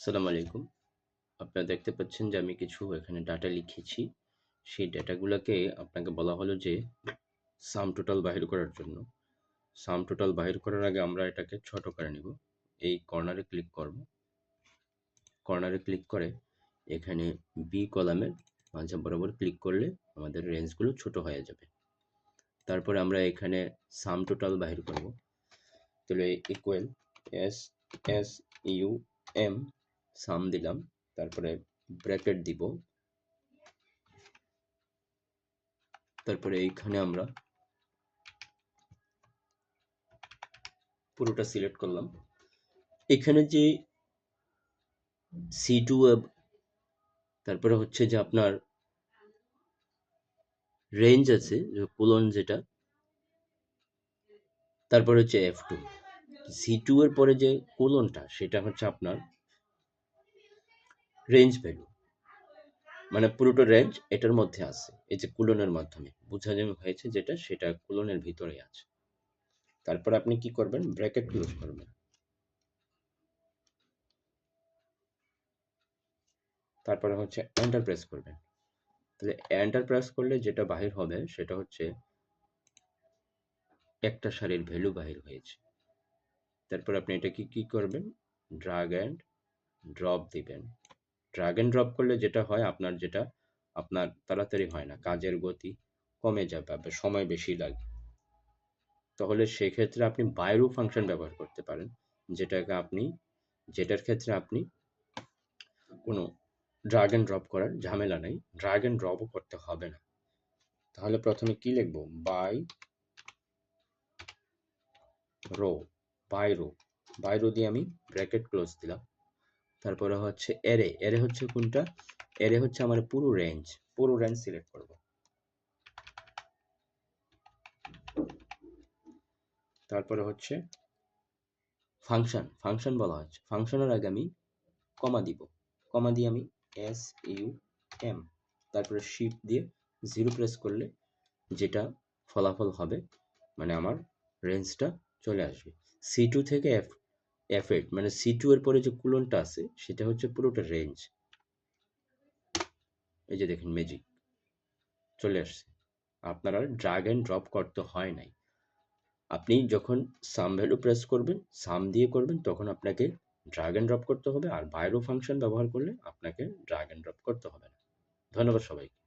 আসসালামু আলাইকুম। আপনারা দেখতে পাচ্ছেন যে আমি কিছু এখানে ডাটা লিখেছি। সেই ডাটাগুলাকে আপনাকে বলা হলো যে সাম টোটাল বাহির করার জন্য। সাম টোটাল বাহির করার আগে আমরা এটাকে ছোট করে নিব। এই কর্নারে ক্লিক করব। কর্নারে ক্লিক করে এখানে বি কলামের মাঝে বরাবর ক্লিক করলে আমাদের রেঞ্জগুলো ছোট হয়ে যাবে। তারপরে আমরা এখানে সাম টোটাল বাহির করব। তাহলে equal S S U M sum দিলাম, তারপরে ব্র্যাকেট দিব, তারপরে এইখানে আমরা পুরোটা সিলেক্ট করলাম। এখানে যে C2 তারপরে হচ্ছে যে আপনার রেঞ্জ আছে কোলন যেটা, তারপরে হচ্ছে F2 C2 এর পরে যে কোলনটা সেটা হচ্ছে আপনার রেঞ্জ ভ্যালু, মানে পুরোটা রেঞ্জ এটার মধ্যে আছে। এই যে কোলনের মাধ্যমে বোঝানো হয়েছে যেটা, সেটা কোলনের ভিতরে আছে। তারপর আপনি কি করবেন, ব্র্যাকেট ক্লোজ করবেন, তারপরে হচ্ছে এন্টার প্রেস করবেন। তাহলে এন্টার প্রেস করলে যেটা বাহির হবে সেটা হচ্ছে একটা সারির ভ্যালু বাহির হয়েছে। তারপর আপনি এটাকে কি করবেন, ড্রাগ অ্যান্ড ড্রপ দিবেন। ড্রাগ অ্যান্ড ড্রপ করলে যেটা হয়, আপনার তাড়াতাড়ি হয় না, কাজের গতি কমে যাবে, আপনার সময় বেশি লাগবে। তাহলে সেক্ষেত্রে আপনি বাইরো ফাংশন ব্যবহার করতে পারেন, যেটার ক্ষেত্রে আপনি কোনো ড্রাগ অ্যান্ড ড্রপ করার ঝামেলা নেই, ড্রাগ অ্যান্ড ড্রপও করতে হবে না। তাহলে প্রথমে কি লিখবো, বাই রো দিয়ে আমি ব্র্যাকেট ক্লোজ দিলাম। তারপরে হচ্ছে এরে হচ্ছে কোনটা, এরে হচ্ছে আমার পুরো রেঞ্জ সিলেক্ট করব। তারপরে হচ্ছে ফাংশন বলা হচ্ছে, ফাংশনের আগে আমি কমা দিব, কমা দিয়ে আমি SUM, তারপরে শিফট দিয়ে 0 প্রেস করলে যেটা ফলাফল হবে, মানে আমার রেঞ্জটা চলে আসবে। C2 থেকে F8, মানে C2 এর পরে যে কুলনটা আছে সেটা হচ্ছে পুরোটা রেঞ্জ। এই যে দেখেন ম্যাজিক চলে আসছে, আপনার আর ড্রাগ অ্যান্ড ড্রপ করতে হয় নাই। আপনি যখন সাম ভ্যালু প্রেস করবেন, সাম দিয়ে করবেন, তখন আপনাকে ড্রাগ অ্যান্ড ড্রপ করতে হবে, আর বাইরো ফাংশন ব্যবহার করলে আপনাকে ড্রাগ অ্যান্ড ড্রপ করতে হবে না। ধন্যবাদ সবাইকে।